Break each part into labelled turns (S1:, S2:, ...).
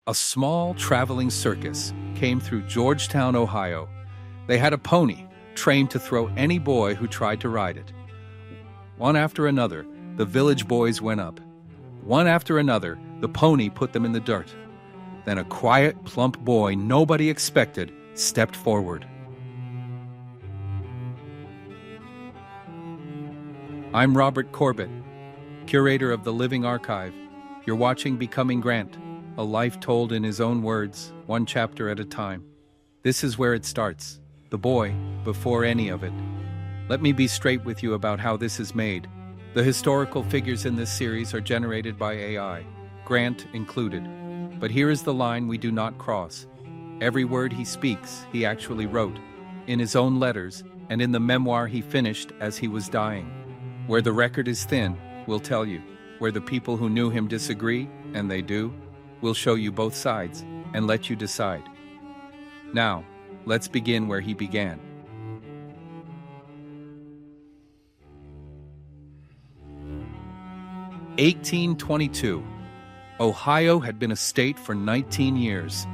S1: A small traveling circus came through Georgetown, Ohio. They had a pony trained to throw any boy who tried to ride it. One after another, the village boys went up. One after another, the pony put them in the dirt. Then a quiet, plump boy nobody expected stepped forward. I'm Robert Corbett, curator of the Living Archive. You're watching Becoming Grant, a life told in his own words, one chapter at a time. This is where it starts, the boy before any of it. Let me be straight with you about how this is made. The historical figures in this series are generated by AI, Grant included. But here is the line we do not cross. Every word he speaks, he actually wrote, in his own letters and in the memoir he finished as he was dying. Where the record is thin, we'll tell you. Where the people who knew him disagree, and they do, we'll show you both sides and let you decide. Now, let's begin where he began. (1822). Ohio had been a state for 19 years.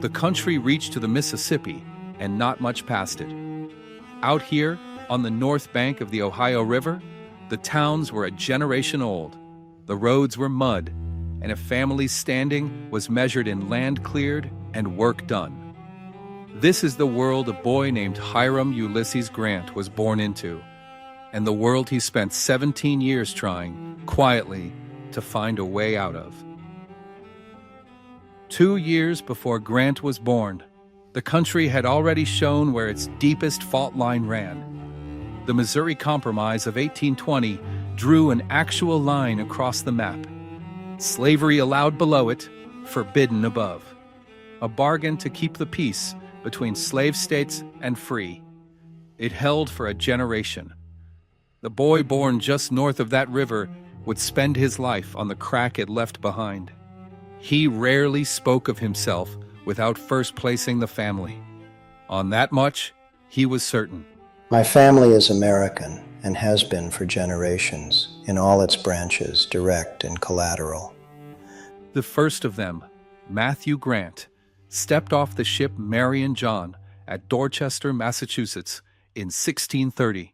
S1: The country reached to the Mississippi and not much past it. Out here, on the north bank of the Ohio River, the towns were a generation old. The roads were mud, and a family's standing was measured in land cleared and work done. This is the world a boy named Hiram Ulysses Grant was born into, and the world he spent 17 years trying, quietly, to find a way out of. 2 years before Grant was born, the country had already shown where its deepest fault line ran. The Missouri Compromise of 1820 drew an actual line across the map. Slavery allowed below it, forbidden above. A bargain to keep the peace between slave states and free. It held for a generation. The boy born just north of that river would spend his life on the crack it left behind. He rarely spoke of himself without first placing the family. On that much, he was certain.
S2: My family is American and has been for generations, in all its branches, direct and collateral.
S1: The first of them, Matthew Grant, stepped off the ship Mary and John at Dorchester, Massachusetts in 1630,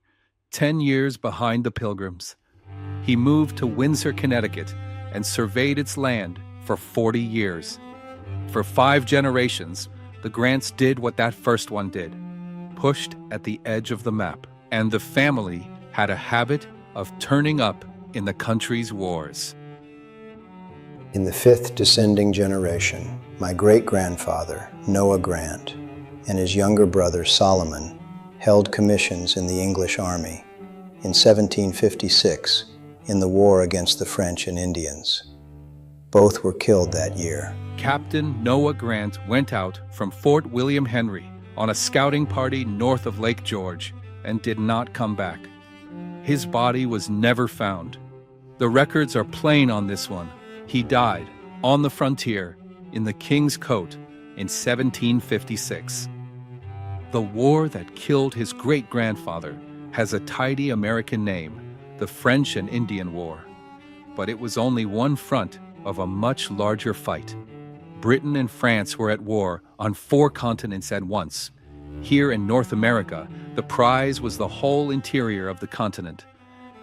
S1: 10 years behind the Pilgrims. He moved to Windsor, Connecticut, and surveyed its land for 40 years. For 5 generations, the Grants did what that first one did, pushed at the edge of the map, and the family had a habit of turning up in the country's wars.
S2: In the 5th descending generation, my great-grandfather, Noah Grant, and his younger brother, Solomon, held commissions in the English army in 1756 in the war against the French and Indians. Both were killed that year.
S1: Captain Noah Grant went out from Fort William Henry on a scouting party north of Lake George and did not come back. His body was never found. The records are plain on this one. He died on the frontier in the King's Coat in 1756. The war that killed his great-grandfather has a tidy American name, the French and Indian War. But it was only one front of a much larger fight. Britain and France were at war on 4 continents at once. Here in North America, the prize was the whole interior of the continent,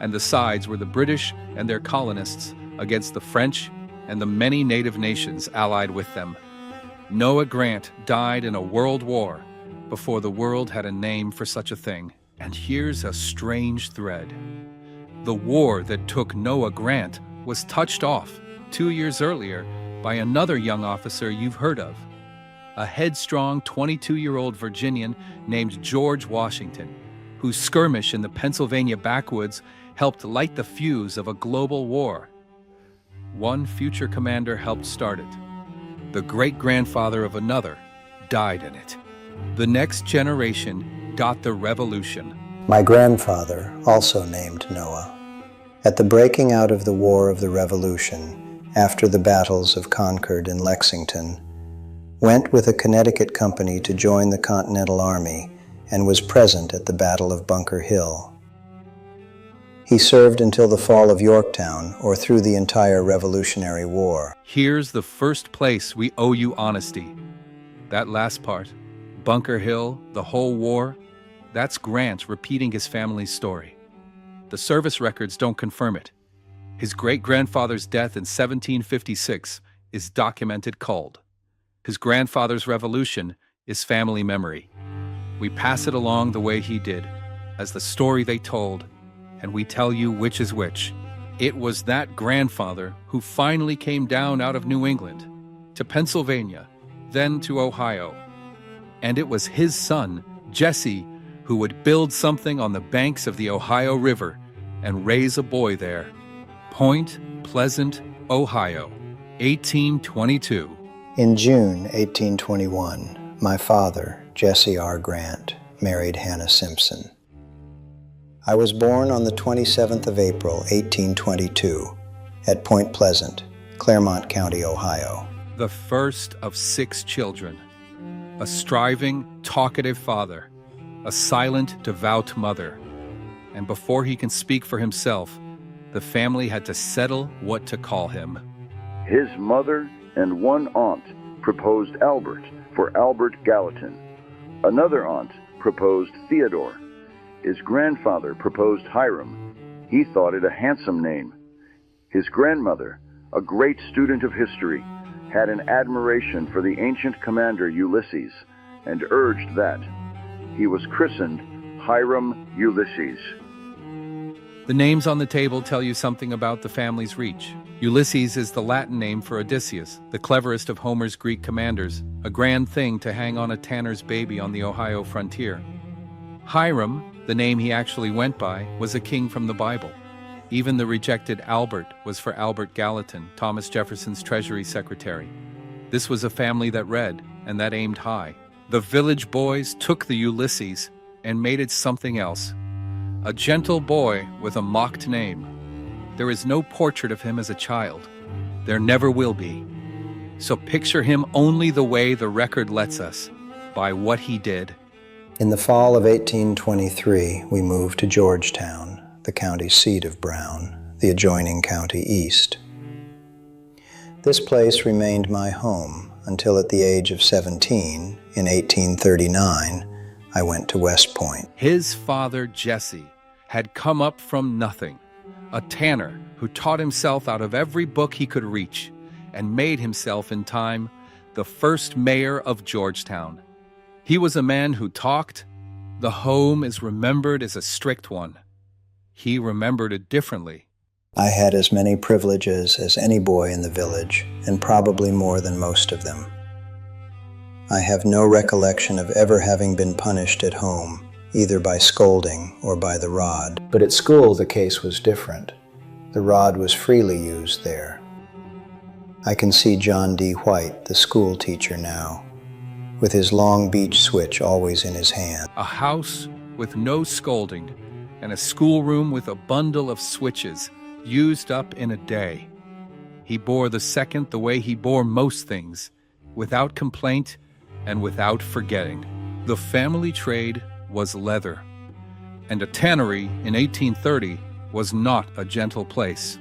S1: and the sides were the British and their colonists against the French and the many native nations allied with them. Noah Grant died in a world war before the world had a name for such a thing. And here's a strange thread. The war that took Noah Grant was touched off 2 years earlier by another young officer you've heard of, a headstrong 22-year-old Virginian named George Washington, whose skirmish in the Pennsylvania backwoods helped light the fuse of a global war. One future commander helped start it. The great-grandfather of another died in it. The next generation got the revolution.
S2: My grandfather, also named Noah, at the breaking out of the War of the Revolution, after the battles of Concord and Lexington, went with a Connecticut company to join the Continental Army and was present at the Battle of Bunker Hill. He served until the fall of Yorktown or through the entire Revolutionary War.
S1: Here's the first place we owe you honesty. That last part, Bunker Hill, the whole war, that's Grant repeating his family's story. The service records don't confirm it. His great-grandfather's death in 1756 is documented cold. His grandfather's revolution is family memory. We pass it along the way he did, as the story they told, and we tell you which is which. It was that grandfather who finally came down out of New England to Pennsylvania, then to Ohio. And it was his son, Jesse, who would build something on the banks of the Ohio River and raise a boy there. Point Pleasant, Ohio, 1822.
S2: In June 1821, my father, Jesse R. Grant, married Hannah Simpson. I was born on the 27th of April, 1822, at Point Pleasant, Claremont County, Ohio.
S1: The first of 6 children. A striving, talkative father, a silent, devout mother. And before he can speak for himself, the family had to settle what to call him.
S3: His mother and one aunt proposed Albert for Albert Gallatin. Another aunt proposed Theodore. His grandfather proposed Hiram. He thought it a handsome name. His grandmother, a great student of history, had an admiration for the ancient commander Ulysses and urged that. He was christened Hiram Ulysses.
S1: The names on the table tell you something about the family's reach. Ulysses is the Latin name for Odysseus, the cleverest of Homer's Greek commanders, a grand thing to hang on a tanner's baby on the Ohio frontier. Hiram, the name he actually went by, was a king from the Bible. Even the rejected Albert was for Albert Gallatin, Thomas Jefferson's Treasury Secretary. This was a family that read, and that aimed high. The village boys took the Ulysses and made it something else. A gentle boy with a mocked name. There is no portrait of him as a child. There never will be. So picture him only the way the record lets us, by what he did.
S2: In the fall of 1823, we moved to Georgetown, the county seat of Brown, the adjoining county east. This place remained my home until at the age of 17, in 1839, I went to West Point.
S1: His father, Jesse, had come up from nothing, a tanner who taught himself out of every book he could reach and made himself in time the first mayor of Georgetown. He was a man who talked. The home is remembered as a strict one. He remembered it differently.
S2: I had as many privileges as any boy in the village, and probably more than most of them. I have no recollection of ever having been punished at home, either by scolding or by the rod. But at school the case was different. The rod was freely used there. I can see John D. White, the school teacher now, with his long beach switch always in his hand.
S1: A house with no scolding and a schoolroom with a bundle of switches used up in a day. He bore the second the way he bore most things, without complaint and without forgetting. The family trade was leather, and a tannery in 1830 was not a gentle place.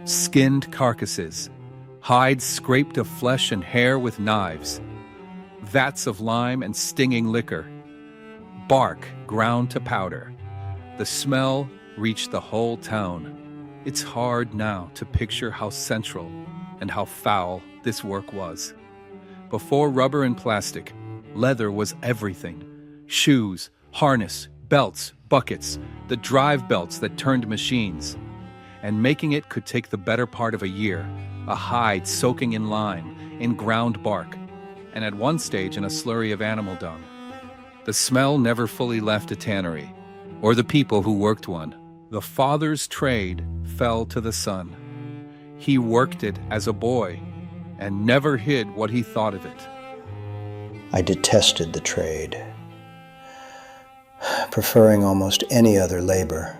S1: Skinned carcasses, hides scraped of flesh and hair with knives, vats of lime and stinging liquor, bark ground to powder. The smell reached the whole town. It's hard now to picture how central and how foul this work was. Before rubber and plastic, leather was everything. Shoes, harness, belts, buckets, the drive belts that turned machines. And making it could take the better part of a year, a hide soaking in lime, in ground bark, and at one stage in a slurry of animal dung. The smell never fully left a tannery, or the people who worked one. The father's trade fell to the son. He worked it as a boy, and never hid what he thought of it.
S2: I detested the trade, preferring almost any other labor.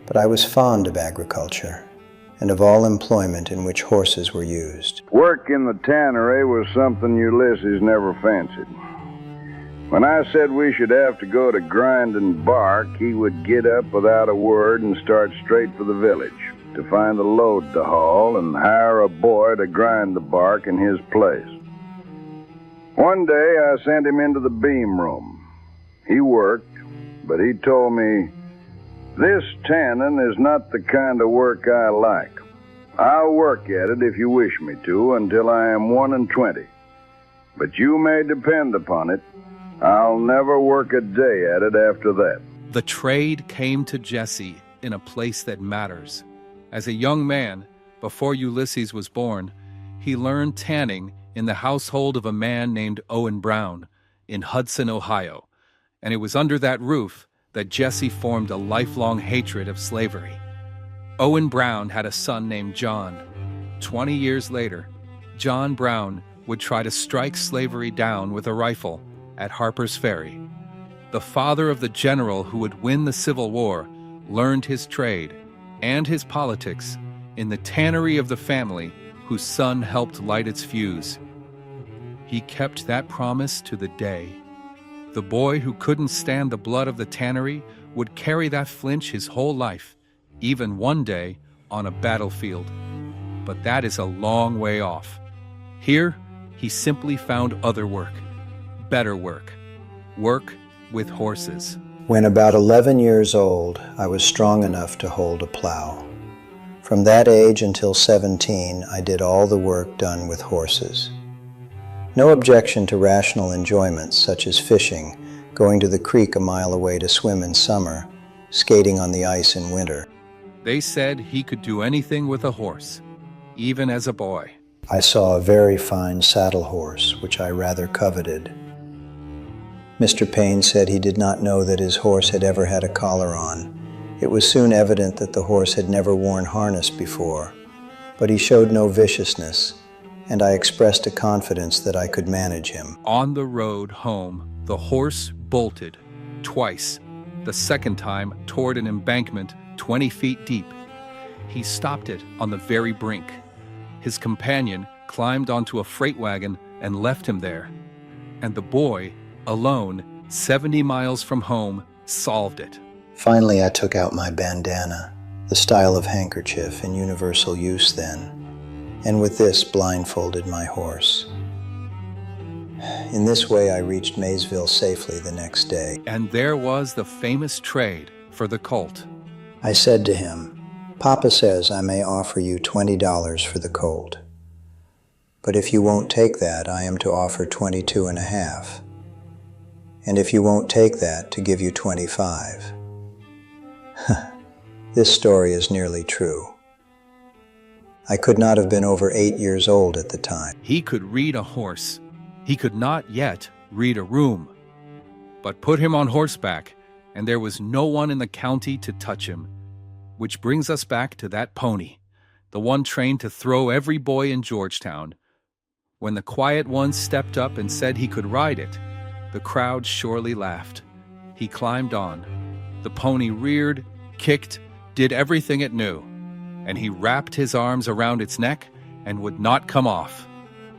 S2: But I was fond of agriculture, and of all employment in which horses were used.
S3: Work in the tannery was something Ulysses never fancied. When I said we should have to go to grinding bark, he would get up without a word and start straight for the village to find a load to haul and hire a boy to grind the bark in his place. One day I sent him into the beam room. He worked, but he told me, "This tanning is not the kind of work I like. I'll work at it if you wish me to until I am 21. But you may depend upon it, I'll never work a day at it after that."
S1: The trade came to Jesse in a place that matters. As a young man, before Ulysses was born, he learned tanning in the household of a man named Owen Brown in Hudson, Ohio, and it was under that roof that Jesse formed a lifelong hatred of slavery. Owen Brown had a son named John. 20 years later, John Brown would try to strike slavery down with a rifle at Harper's Ferry. The father of the general who would win the Civil War learned his trade and his politics in the tannery of the family whose son helped light its fuse. He kept that promise to the day. The boy who couldn't stand the blood of the tannery would carry that flinch his whole life, even one day on a battlefield. But that is a long way off. Here, he simply found other work, better work with horses.
S2: When about 11 years old, I was strong enough to hold a plow. From that age until 17, I did all the work done with horses. No objection to rational enjoyments such as fishing, going to the creek a mile away to swim in summer, skating on the ice in winter.
S1: They said he could do anything with a horse, even as a boy.
S2: I saw a very fine saddle horse, which I rather coveted. Mr. Payne said he did not know that his horse had ever had a collar on. It was soon evident that the horse had never worn harness before, but he showed no viciousness, and I expressed a confidence that I could manage him.
S1: On the road home, the horse bolted twice, the second time toward an embankment 20 feet deep. He stopped it on the very brink. His companion climbed onto a freight wagon and left him there. And the boy, alone, 70 miles from home, solved it.
S2: Finally, I took out my bandana, the style of handkerchief in universal use then, and with this blindfolded my horse. In this way, I reached Maysville safely the next day.
S1: And there was the famous trade for the colt.
S2: I said to him, "Papa says I may offer you $20 for the colt. But if you won't take that, I am to offer 22.5. And if you won't take that, to give you 25. This story is nearly true. I could not have been over 8 years old at the time.
S1: He could read a horse. He could not yet read a room. But put him on horseback, and there was no one in the county to touch him. Which brings us back to that pony, the one trained to throw every boy in Georgetown. When the quiet one stepped up and said he could ride it, the crowd surely laughed. He climbed on. The pony reared, kicked, did everything it knew, and he wrapped his arms around its neck and would not come off.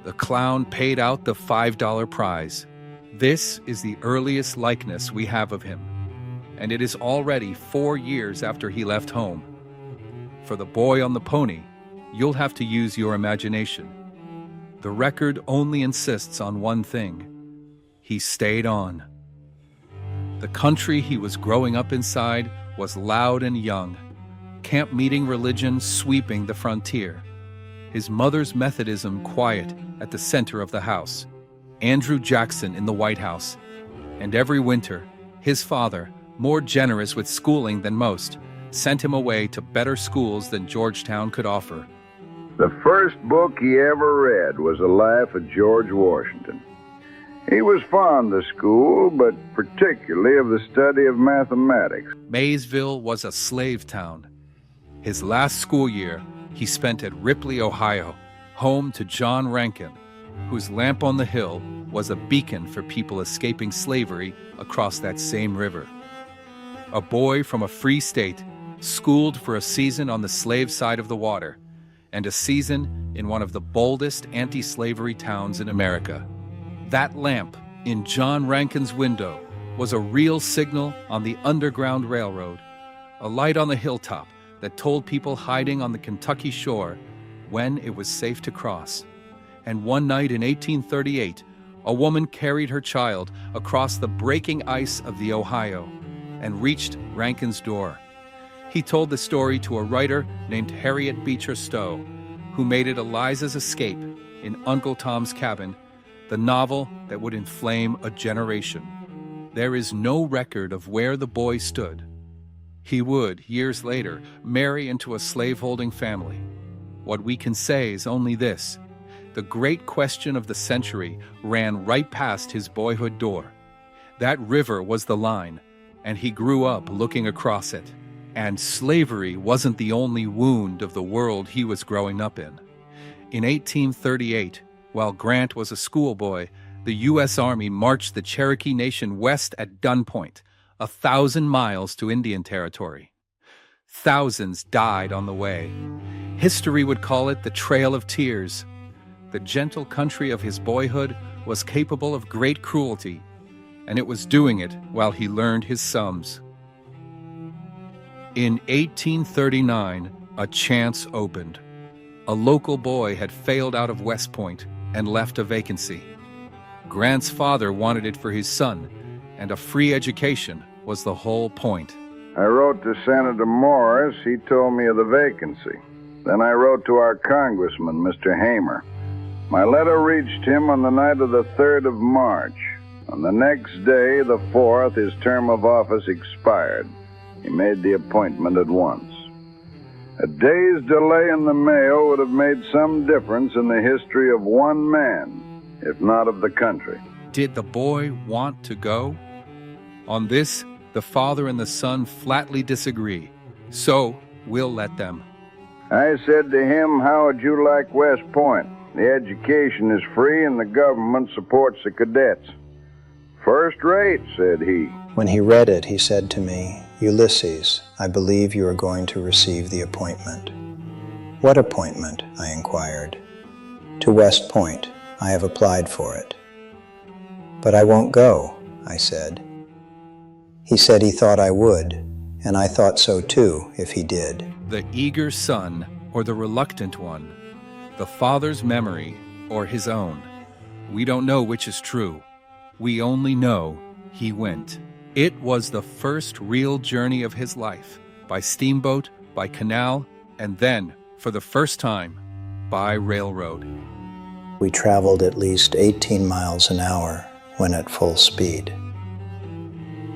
S1: The clown paid out the $5 prize. This is the earliest likeness we have of him, and it is already 4 years after he left home. For the boy on the pony, you'll have to use your imagination. The record only insists on one thing. He stayed on. The country he was growing up inside was loud and young, camp meeting religion sweeping the frontier. His mother's Methodism quiet at the center of the house, Andrew Jackson in the White House, and every winter, his father, more generous with schooling than most, sent him away to better schools than Georgetown could offer.
S3: The first book he ever read was A Life of George Washington. He was fond of school, but particularly of the study of mathematics.
S1: Maysville was a slave town. His last school year, he spent at Ripley, Ohio, home to John Rankin, whose lamp on the hill was a beacon for people escaping slavery across that same river. A boy from a free state, schooled for a season on the slave side of the water, and a season in one of the boldest anti-slavery towns in America. That lamp In John Rankin's window was a real signal on the Underground Railroad, a light on the hilltop that told people hiding on the Kentucky shore when it was safe to cross. And one night in 1838, a woman carried her child across the breaking ice of the Ohio and reached Rankin's door. He told the story to a writer named Harriet Beecher Stowe, who made it Eliza's Escape in Uncle Tom's Cabin, the novel that would inflame a generation. There is no record of where the boy stood. He would, years later, marry into a slaveholding family. What we can say is only this: the great question of the century ran right past his boyhood door. That river was the line, and he grew up looking across it. And slavery wasn't the only wound of the world he was growing up in. In 1838, while Grant was a schoolboy, the U.S. Army marched the Cherokee Nation west at gunpoint, 1,000 miles to Indian Territory. Thousands died on the way. History would call it the Trail of Tears. The gentle country of his boyhood was capable of great cruelty, and it was doing it while he learned his sums. In 1839, a chance opened. A local boy had failed out of West Point and left a vacancy. Grant's father wanted it for his son, and a free education was the whole point.
S4: I wrote to Senator Morris. He told me of the vacancy. Then I wrote to our congressman, Mr. Hamer. My letter reached him on the night of the 3rd of March. On the next day, the 4th, his term of office expired. He made the appointment at once. A day's delay in the mail would have made some difference in the history of one man, if not of the country.
S1: Did the boy want to go? On this, the father and the son flatly disagree. So, we'll let them.
S4: I said to him, "How would you like West Point? The education is free and the government supports the cadets." "First rate," said he.
S2: When he read it, he said to me, "Ulysses, I believe you are going to receive the appointment." "What appointment?" I inquired. "To West Point. I have applied for it." "But I won't go," I said. He said he thought I would, and I thought so too if he did.
S1: The eager son or the reluctant one, the father's memory or his own. We don't know which is true. We only know he went. It was the first real journey of his life, by steamboat, by canal, and then, for the first time, by railroad.
S2: We traveled at least 18 miles an hour when at full speed.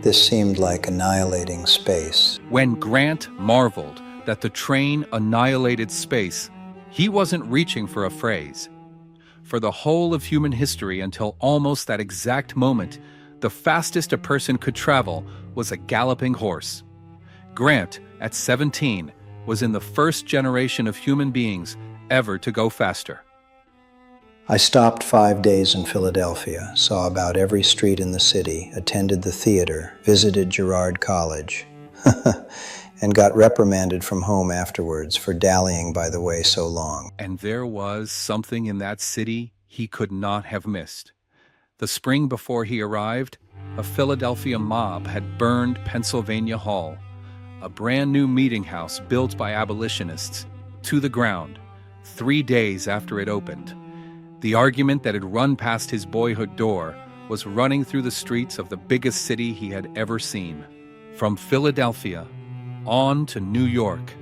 S2: This seemed like annihilating space.
S1: When Grant marveled that the train annihilated space, he wasn't reaching for a phrase. For the whole of human history until almost that exact moment, the fastest a person could travel was a galloping horse. Grant, at 17, was in the first generation of human beings ever to go faster.
S2: I stopped 5 days in Philadelphia, saw about every street in the city, attended the theater, visited Girard College, and got reprimanded from home afterwards for dallying by the way so long.
S1: And there was something in that city he could not have missed. The spring before he arrived, a Philadelphia mob had burned Pennsylvania Hall, a brand new meeting house built by abolitionists, to the ground 3 days after it opened. The argument that had run past his boyhood door was running through the streets of the biggest city he had ever seen. From Philadelphia on to New York,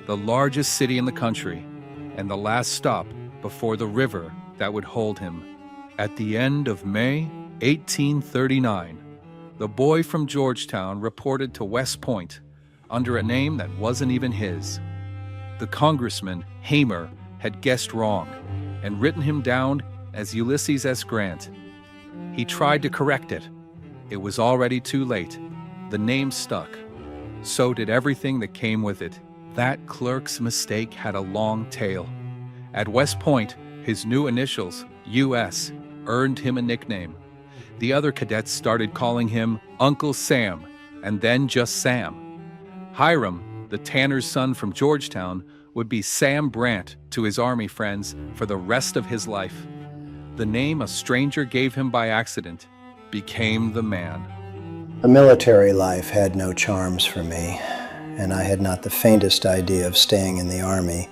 S1: the largest city in the country, and the last stop before the river that would hold him. At the end of May 1839, the boy from Georgetown reported to West Point under a name that wasn't even his. The congressman, Hamer, had guessed wrong and written him down as Ulysses S. Grant. He tried to correct it. It was already too late. The name stuck. So did everything that came with it. That clerk's mistake had a long tail. At West Point, his new initials, U.S., earned him a nickname. The other cadets started calling him Uncle Sam, and then just Sam. Hiram, the tanner's son from Georgetown, would be Sam Brant to his Army friends for the rest of his life. The name a stranger gave him by accident, became the man.
S2: A military life had no charms for me, and I had not the faintest idea of staying in the Army,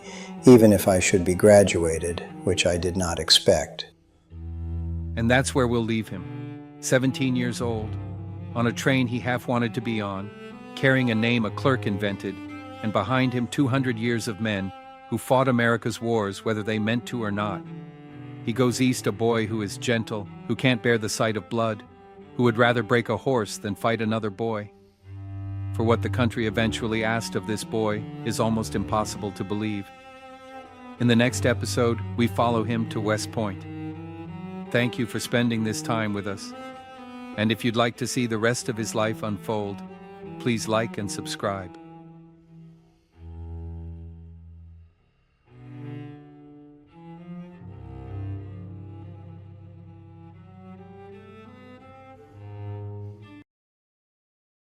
S2: even if I should be graduated, which I did not expect.
S1: And that's where we'll leave him, 17 years old, on a train he half wanted to be on, carrying a name a clerk invented, and behind him 200 years of men who fought America's wars whether they meant to or not. He goes east, a boy who is gentle, who can't bear the sight of blood, who would rather break a horse than fight another boy. For what the country eventually asked of this boy is almost impossible to believe. In the next episode, we follow him to West Point. Thank you for spending this time with us. And if you'd like to see the rest of his life unfold, please like and subscribe.